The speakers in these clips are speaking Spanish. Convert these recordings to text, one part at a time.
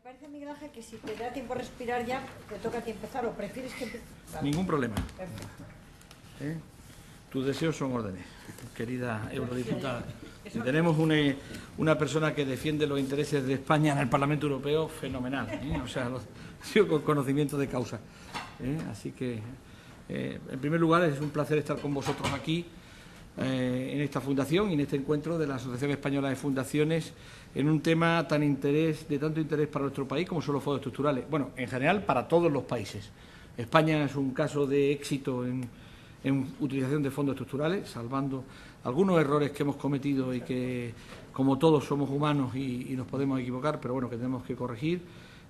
parece, Miguel Ángel, que si te da tiempo a respirar ya, te toca a ti empezar, o prefieres que empiece. Vale. Ningún problema. Perfecto. Tus deseos son órdenes, querida eurodiputada. Si tenemos una persona que defiende los intereses de España en el Parlamento Europeo, fenomenal. O sea, ha sido con conocimiento de causa. Así que, en primer lugar, es un placer estar con vosotros aquí, en esta fundación y en este encuentro de la Asociación Española de Fundaciones, en un tema de tanto interés para nuestro país como son los fondos estructurales. Bueno, en general, para todos los países. España es un caso de éxito en utilización de fondos estructurales, salvando algunos errores que hemos cometido y que, como todos, somos humanos y nos podemos equivocar, pero bueno, que tenemos que corregir.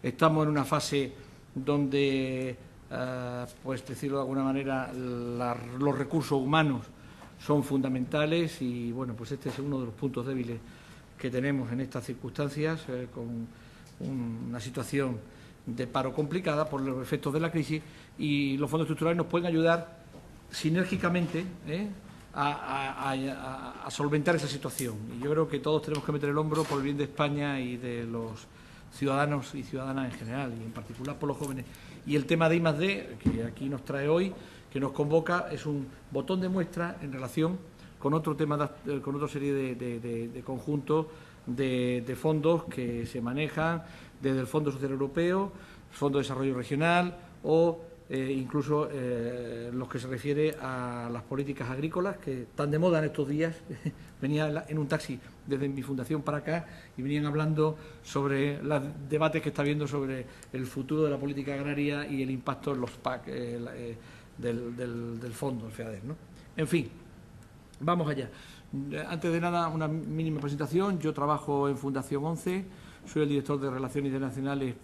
Estamos en una fase donde, pues decirlo de alguna manera, los recursos humanos son fundamentales y, bueno, pues este es uno de los puntos débiles que tenemos en estas circunstancias, con una situación de paro complicada por los efectos de la crisis, y los fondos estructurales nos pueden ayudar sinérgicamente a solventar esa situación. Y yo creo que todos tenemos que meter el hombro por el bien de España y de los ciudadanos y ciudadanas en general, y en particular por los jóvenes. Y el tema de I+D, que aquí nos trae hoy, que nos convoca, es un botón de muestra en relación con otro tema, con otra serie de conjuntos de fondos que se manejan desde el Fondo Social Europeo, Fondo de Desarrollo Regional o incluso los que se refiere a las políticas agrícolas, que están de moda en estos días. Venía en un taxi desde mi fundación para acá y venían hablando sobre los debates que está habiendo sobre el futuro de la política agraria y el impacto en los PAC del fondo, el FEADER, ¿no? En fin, vamos allá. Antes de nada, una mínima presentación. Yo trabajo en Fundación 11, soy el director de Relaciones Internacionales,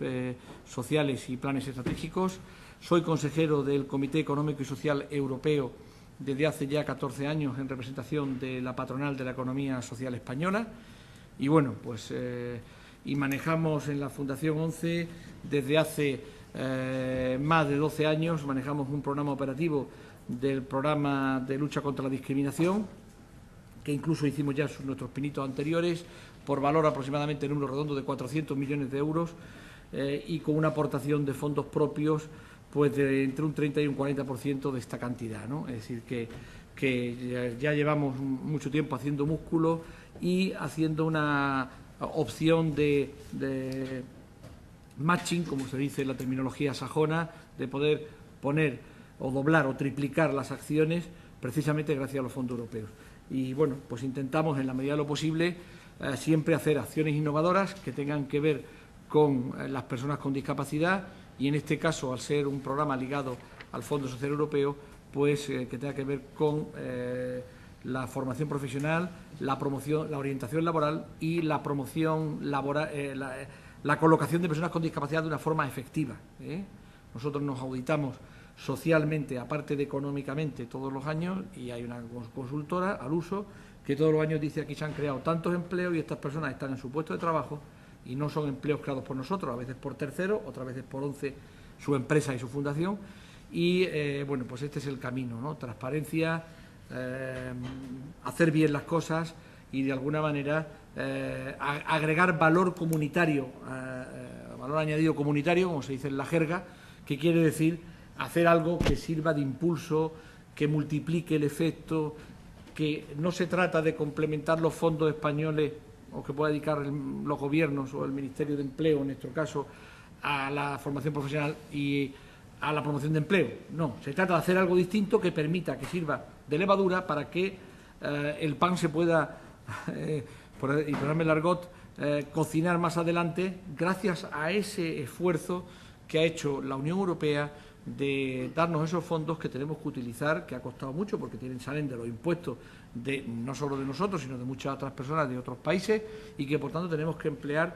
Sociales y Planes Estratégicos. Soy consejero del Comité Económico y Social Europeo desde hace ya 14 años en representación de la patronal de la economía social española. Y bueno, pues y manejamos en la Fundación 11 desde hace más de 12 años, manejamos un programa operativo del programa de lucha contra la discriminación, que incluso hicimos ya nuestros pinitos anteriores, por valor aproximadamente, número redondo, de 400 millones de euros, y con una aportación de fondos propios pues de entre un 30 y un 40% de esta cantidad, ¿no? Es decir, que ya llevamos mucho tiempo haciendo músculo y haciendo una opción de matching, como se dice en la terminología sajona, de poder poner o doblar o triplicar las acciones precisamente gracias a los fondos europeos. Y bueno, pues intentamos en la medida de lo posible siempre hacer acciones innovadoras que tengan que ver con las personas con discapacidad, y en este caso, al ser un programa ligado al Fondo Social Europeo, pues que tenga que ver con la formación profesional, la promoción, la orientación laboral y la promoción laboral, la colocación de personas con discapacidad de una forma efectiva. Nosotros nos auditamos socialmente, aparte de económicamente, todos los años, y hay una consultora al uso que todos los años dice: aquí se han creado tantos empleos y estas personas están en su puesto de trabajo, y no son empleos creados por nosotros, a veces por terceros, otras veces por 11, su empresa y su fundación. Y bueno, pues este es el camino, ¿no? Transparencia, hacer bien las cosas y de alguna manera agregar valor comunitario, valor añadido comunitario, como se dice en la jerga, que quiere decir hacer algo que sirva de impulso, que multiplique el efecto, que no se trata de complementar los fondos españoles o que pueda dedicar los gobiernos o el Ministerio de Empleo, en nuestro caso, a la formación profesional y a la promoción de empleo. No, se trata de hacer algo distinto que permita, que sirva de levadura para que el pan se pueda, y perdóname el argot, cocinar más adelante, gracias a ese esfuerzo que ha hecho la Unión Europea de darnos esos fondos que tenemos que utilizar, que ha costado mucho porque salen de los impuestos no solo de nosotros, sino de muchas otras personas de otros países, y que por tanto tenemos que emplear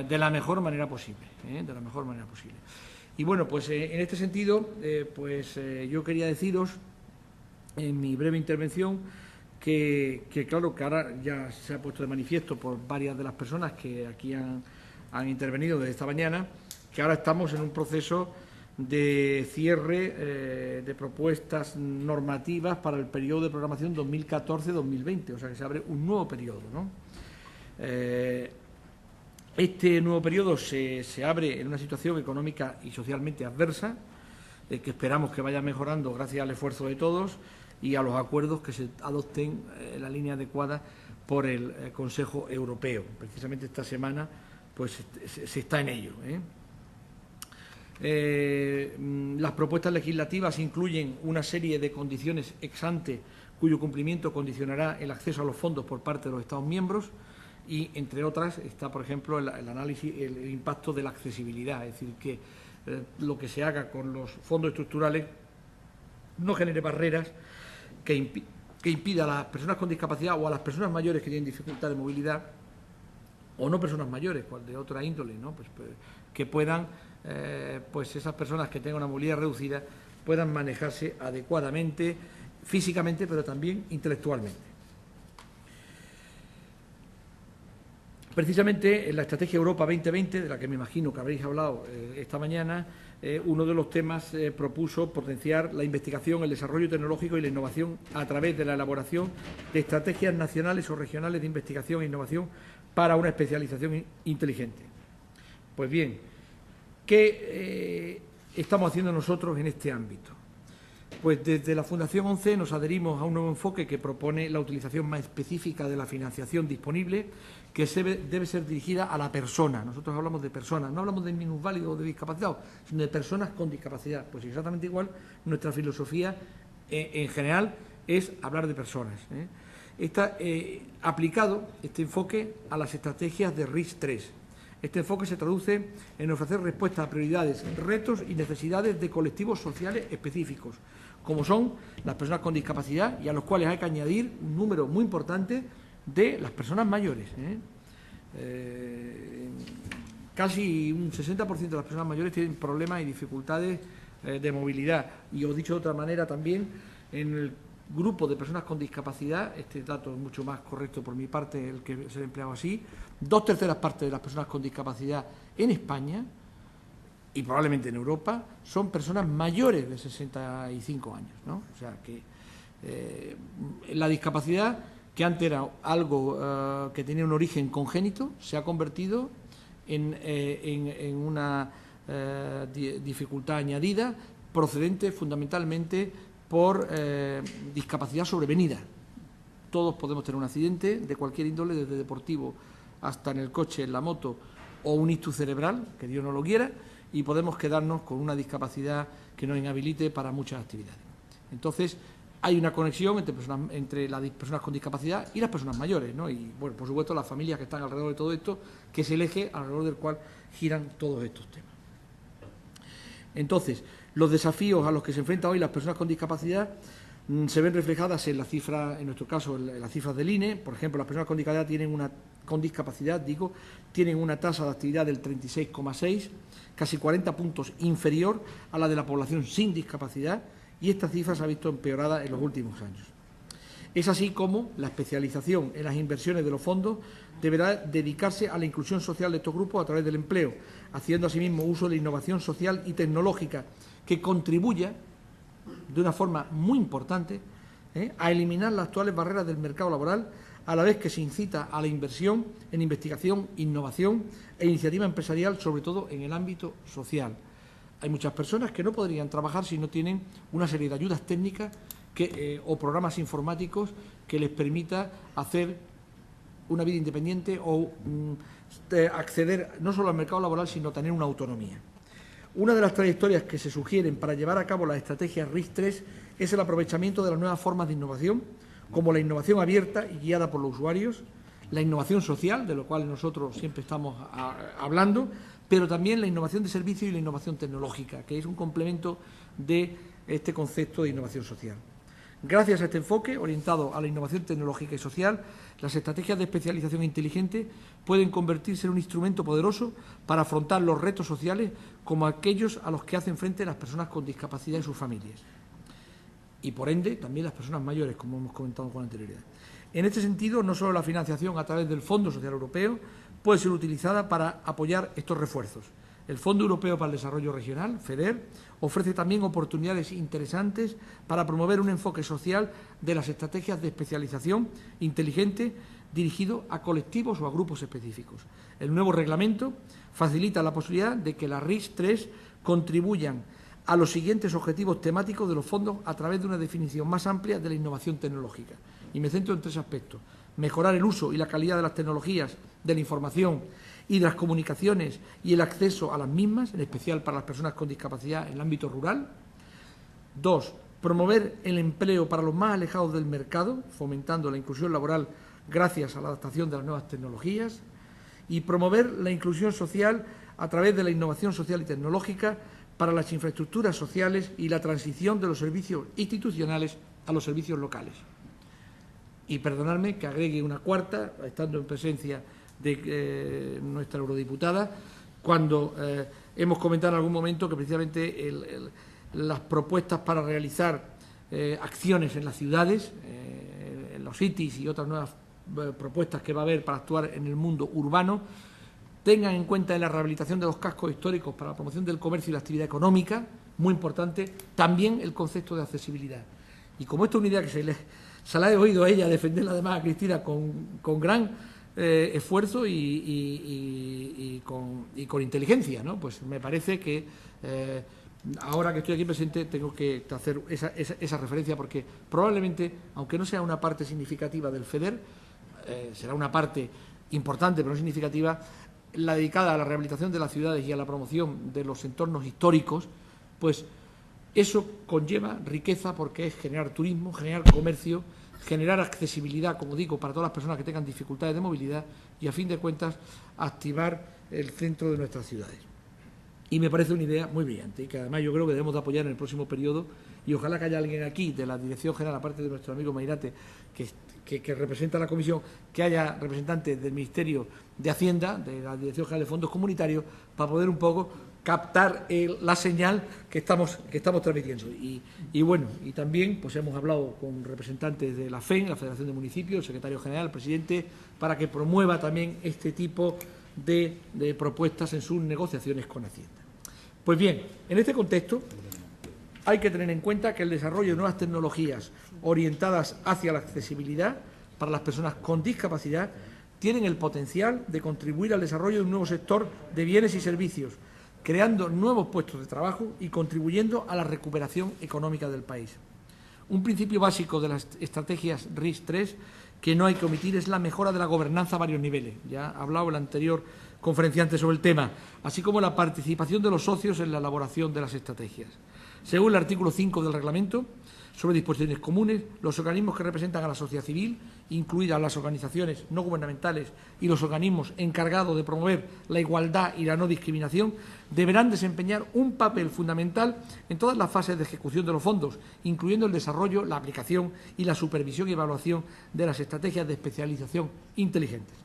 de la mejor manera posible, de la mejor manera posible. Y bueno, pues en este sentido, yo quería deciros en mi breve intervención que claro, que ahora ya se ha puesto de manifiesto por varias de las personas que aquí han intervenido desde esta mañana, que ahora estamos en un proceso de cierre de propuestas normativas para el periodo de programación 2014-2020, o sea que se abre un nuevo periodo, ¿no? Este nuevo periodo se abre en una situación económica y socialmente adversa, que esperamos que vaya mejorando gracias al esfuerzo de todos y a los acuerdos que se adopten en la línea adecuada por el Consejo Europeo. Precisamente esta semana pues se está en ello. Las propuestas legislativas incluyen una serie de condiciones ex ante cuyo cumplimiento condicionará el acceso a los fondos por parte de los Estados miembros y, entre otras, está, por ejemplo, el análisis, el impacto de la accesibilidad, es decir, que lo que se haga con los fondos estructurales no genere barreras que impida a las personas con discapacidad o a las personas mayores que tienen dificultad de movilidad, o no personas mayores, de otra índole, ¿no? Pues que puedan, pues esas personas que tengan una movilidad reducida puedan manejarse adecuadamente, físicamente, pero también intelectualmente. Precisamente en la Estrategia Europa 2020, de la que me imagino que habréis hablado esta mañana, uno de los temas propuso potenciar la investigación, el desarrollo tecnológico y la innovación a través de la elaboración de estrategias nacionales o regionales de investigación e innovación para una especialización inteligente. Pues bien, ¿qué estamos haciendo nosotros en este ámbito? Pues desde la Fundación ONCE nos adherimos a un nuevo enfoque que propone la utilización más específica de la financiación disponible, que debe ser dirigida a la persona. Nosotros hablamos de personas, no hablamos de minusválidos o de discapacitados, sino de personas con discapacidad. Pues exactamente igual, nuestra filosofía en general es hablar de personas. Está aplicado este enfoque a las estrategias de RIS3. Este enfoque se traduce en ofrecer respuestas a prioridades, retos y necesidades de colectivos sociales específicos, como son las personas con discapacidad, y a los cuales hay que añadir un número muy importante de las personas mayores. Casi un 60% de las personas mayores tienen problemas y dificultades de movilidad. Y os he dicho de otra manera también, en el grupo de personas con discapacidad, este dato es mucho más correcto por mi parte, el que se ha empleado así, 2/3 partes de las personas con discapacidad en España y probablemente en Europa son personas mayores de 65 años, ¿no? O sea que la discapacidad, que antes era algo que tenía un origen congénito, se ha convertido en una dificultad añadida procedente fundamentalmente por discapacidad sobrevenida. Todos podemos tener un accidente de cualquier índole, desde deportivo hasta en el coche, en la moto, o un ictus cerebral, que Dios no lo quiera, y podemos quedarnos con una discapacidad que nos inhabilite para muchas actividades. Entonces, hay una conexión entre las personas con discapacidad y las personas mayores, ¿no? Y, bueno, por supuesto, las familias que están alrededor de todo esto, que es el eje alrededor del cual giran todos estos temas. Entonces, los desafíos a los que se enfrentan hoy las personas con discapacidad se ven reflejadas en la cifra, en nuestro caso, en las cifras del INE. Por ejemplo, las personas con discapacidad tienen una tasa de actividad del 36,6, casi 40 puntos inferior a la de la población sin discapacidad, y esta cifra se ha visto empeorada en los últimos años. Es así como la especialización en las inversiones de los fondos deberá dedicarse a la inclusión social de estos grupos a través del empleo, haciendo asimismo uso de la innovación social y tecnológica que contribuya de una forma muy importante a eliminar las actuales barreras del mercado laboral, a la vez que se incita a la inversión en investigación, innovación e iniciativa empresarial, sobre todo en el ámbito social. Hay muchas personas que no podrían trabajar si no tienen una serie de ayudas técnicas o programas informáticos que les permita hacer una vida independiente o acceder no solo al mercado laboral, sino tener una autonomía. Una de las trayectorias que se sugieren para llevar a cabo la estrategia RIS3 es el aprovechamiento de las nuevas formas de innovación, como la innovación abierta y guiada por los usuarios, la innovación social, de lo cual nosotros siempre estamos hablando, pero también la innovación de servicios y la innovación tecnológica, que es un complemento de este concepto de innovación social. Gracias a este enfoque orientado a la innovación tecnológica y social, las estrategias de especialización inteligente pueden convertirse en un instrumento poderoso para afrontar los retos sociales como aquellos a los que hacen frente las personas con discapacidad y sus familias. Y, por ende, también las personas mayores, como hemos comentado con anterioridad. En este sentido, no solo la financiación a través del Fondo Social Europeo puede ser utilizada para apoyar estos refuerzos. El Fondo Europeo para el Desarrollo Regional, FEDER, ofrece también oportunidades interesantes para promover un enfoque social de las estrategias de especialización inteligente dirigido a colectivos o a grupos específicos. El nuevo reglamento facilita la posibilidad de que las RIS3 contribuyan a los siguientes objetivos temáticos de los fondos a través de una definición más amplia de la innovación tecnológica. Y me centro en 3 aspectos: mejorar el uso y la calidad de las tecnologías, de la información y de las comunicaciones y el acceso a las mismas, en especial para las personas con discapacidad en el ámbito rural. 2. Promover el empleo para los más alejados del mercado, fomentando la inclusión laboral gracias a la adaptación de las nuevas tecnologías. Y promover la inclusión social a través de la innovación social y tecnológica para las infraestructuras sociales y la transición de los servicios institucionales a los servicios locales. Y perdonadme que agregue una cuarta, estando en presencia de nuestra eurodiputada, cuando hemos comentado en algún momento que precisamente las propuestas para realizar acciones en las ciudades, en los cities y otras nuevas propuestas que va a haber para actuar en el mundo urbano, tengan en cuenta en la rehabilitación de los cascos históricos para la promoción del comercio y la actividad económica, muy importante, también el concepto de accesibilidad. Y como esto es una idea que se la he oído a ella defenderla además a Cristina con gran esfuerzo y con inteligencia, ¿no? Pues me parece que ahora que estoy aquí presente tengo que hacer esa referencia, porque probablemente, aunque no sea una parte significativa del FEDER, será una parte importante pero no significativa, la dedicada a la rehabilitación de las ciudades y a la promoción de los entornos históricos, pues eso conlleva riqueza, porque es generar turismo, generar comercio, generar accesibilidad, como digo, para todas las personas que tengan dificultades de movilidad y, a fin de cuentas, activar el centro de nuestras ciudades. Y me parece una idea muy brillante y que además yo creo que debemos de apoyar en el próximo periodo, y ojalá que haya alguien aquí de la Dirección General, aparte de nuestro amigo Mairate, que representa a la Comisión, que haya representantes del Ministerio de Hacienda, de la Dirección General de Fondos Comunitarios, para poder un poco captar la señal que estamos transmitiendo. Y bueno, y también pues hemos hablado con representantes de la FEN, la Federación de Municipios, el secretario general, el presidente, para que promueva también este tipo de propuestas en sus negociaciones con Hacienda. Pues bien, en este contexto hay que tener en cuenta que el desarrollo de nuevas tecnologías orientadas hacia la accesibilidad para las personas con discapacidad tienen el potencial de contribuir al desarrollo de un nuevo sector de bienes y servicios, creando nuevos puestos de trabajo y contribuyendo a la recuperación económica del país. Un principio básico de las estrategias RIS3 que no hay que omitir es la mejora de la gobernanza a varios niveles. Ya ha hablado el anterior conferenciante sobre el tema, así como la participación de los socios en la elaboración de las estrategias. Según el artículo 5 del reglamento sobre disposiciones comunes, los organismos que representan a la sociedad civil, incluidas las organizaciones no gubernamentales y los organismos encargados de promover la igualdad y la no discriminación, deberán desempeñar un papel fundamental en todas las fases de ejecución de los fondos, incluyendo el desarrollo, la aplicación y la supervisión y evaluación de las estrategias de especialización inteligentes.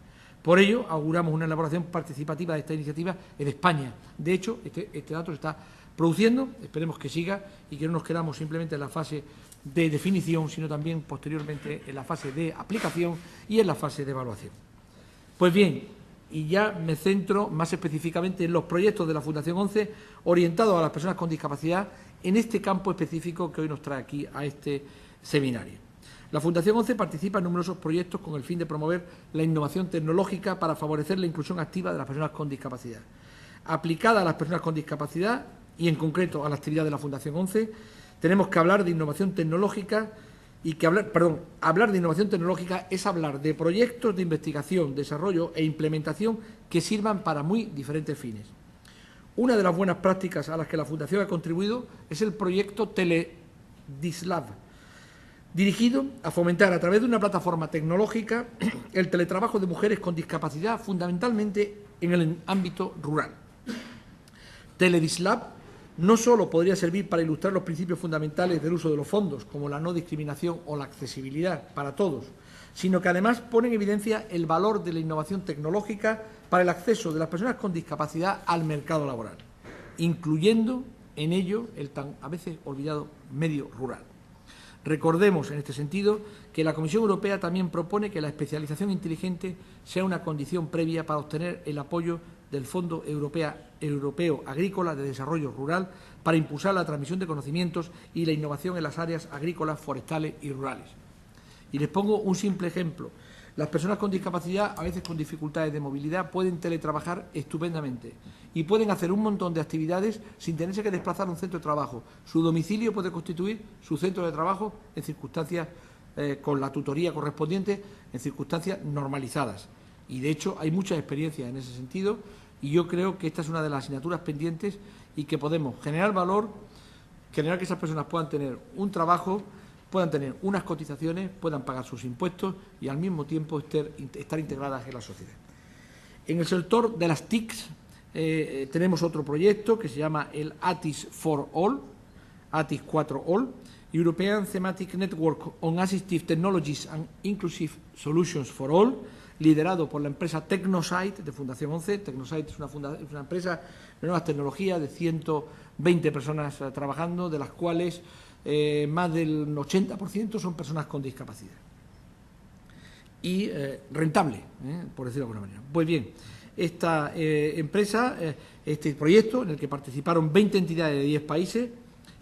Por ello, auguramos una elaboración participativa de esta iniciativa en España. De hecho, este dato se está produciendo, esperemos que siga y que no nos quedamos simplemente en la fase de definición, sino también posteriormente en la fase de aplicación y en la fase de evaluación. Pues bien, y ya me centro más específicamente en los proyectos de la Fundación 11 orientados a las personas con discapacidad en este campo específico que hoy nos trae aquí a este seminario. La Fundación 11 participa en numerosos proyectos con el fin de promover la innovación tecnológica para favorecer la inclusión activa de las personas con discapacidad. Aplicada a las personas con discapacidad y en concreto a la actividad de la Fundación 11, tenemos que hablar de innovación tecnológica hablar de innovación tecnológica es hablar de proyectos de investigación, desarrollo e implementación que sirvan para muy diferentes fines. Una de las buenas prácticas a las que la Fundación ha contribuido es el proyecto Teledislab, dirigido a fomentar a través de una plataforma tecnológica el teletrabajo de mujeres con discapacidad, fundamentalmente en el ámbito rural. Teledislab no solo podría servir para ilustrar los principios fundamentales del uso de los fondos, como la no discriminación o la accesibilidad para todos, sino que además pone en evidencia el valor de la innovación tecnológica para el acceso de las personas con discapacidad al mercado laboral, incluyendo en ello el tan a veces olvidado medio rural. Recordemos, en este sentido, que la Comisión Europea también propone que la especialización inteligente sea una condición previa para obtener el apoyo del Fondo Europeo Agrícola de Desarrollo Rural para impulsar la transmisión de conocimientos y la innovación en las áreas agrícolas, forestales y rurales. Y les pongo un simple ejemplo. Las personas con discapacidad, a veces con dificultades de movilidad, pueden teletrabajar estupendamente y pueden hacer un montón de actividades sin tenerse que desplazar a un centro de trabajo. Su domicilio puede constituir su centro de trabajo en circunstancias, con la tutoría correspondiente, en circunstancias normalizadas. Y, de hecho, hay muchas experiencias en ese sentido y yo creo que esta es una de las asignaturas pendientes y que podemos generar valor, generar que esas personas puedan tener un trabajo, puedan tener unas cotizaciones, puedan pagar sus impuestos y al mismo tiempo estar integradas en la sociedad. En el sector de las TICs tenemos otro proyecto que se llama el ATIS for All, ATIS 4 All, European Thematic Network on Assistive Technologies and Inclusive Solutions for All, liderado por la empresa Technosite de Fundación 11. Technosite es una empresa de nuevas tecnologías de 120 personas trabajando, de las cuales más del 80% son personas con discapacidad. Y rentable, por decirlo de alguna manera. Pues bien, esta empresa, este proyecto, en el que participaron 20 entidades de 10 países,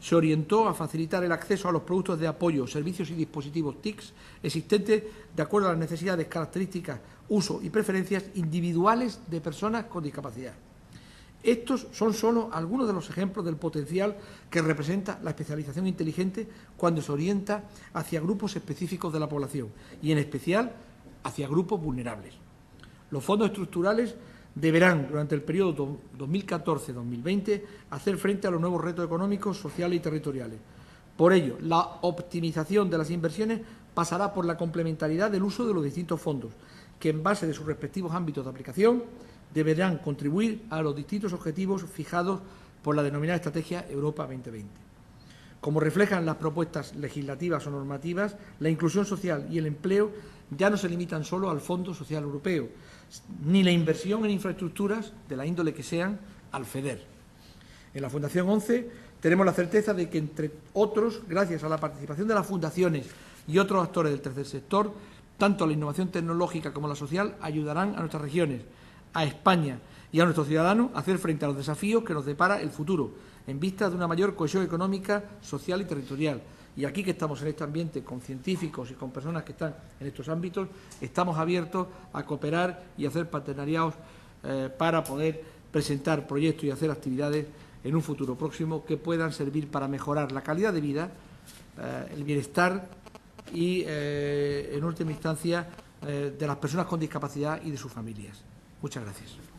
se orientó a facilitar el acceso a los productos de apoyo, servicios y dispositivos TICs existentes de acuerdo a las necesidades, características, uso y preferencias individuales de personas con discapacidad. Estos son solo algunos de los ejemplos del potencial que representa la especialización inteligente cuando se orienta hacia grupos específicos de la población y, en especial, hacia grupos vulnerables. Los fondos estructurales deberán, durante el periodo 2014-2020, hacer frente a los nuevos retos económicos, sociales y territoriales. Por ello, la optimización de las inversiones pasará por la complementariedad del uso de los distintos fondos, que, en base de sus respectivos ámbitos de aplicación, deberán contribuir a los distintos objetivos fijados por la denominada Estrategia Europa 2020. Como reflejan las propuestas legislativas o normativas, la inclusión social y el empleo ya no se limitan solo al Fondo Social Europeo, ni la inversión en infraestructuras, de la índole que sean, al FEDER. En la Fundación 11 tenemos la certeza de que, entre otros, gracias a la participación de las fundaciones y otros actores del tercer sector, tanto la innovación tecnológica como la social ayudarán a nuestras regiones, a España y a nuestros ciudadanos a hacer frente a los desafíos que nos depara el futuro, en vista de una mayor cohesión económica, social y territorial. Y aquí, que estamos en este ambiente con científicos y con personas que están en estos ámbitos, estamos abiertos a cooperar y hacer partenariados para poder presentar proyectos y hacer actividades en un futuro próximo que puedan servir para mejorar la calidad de vida, el bienestar y, en última instancia, de las personas con discapacidad y de sus familias. Muchas gracias.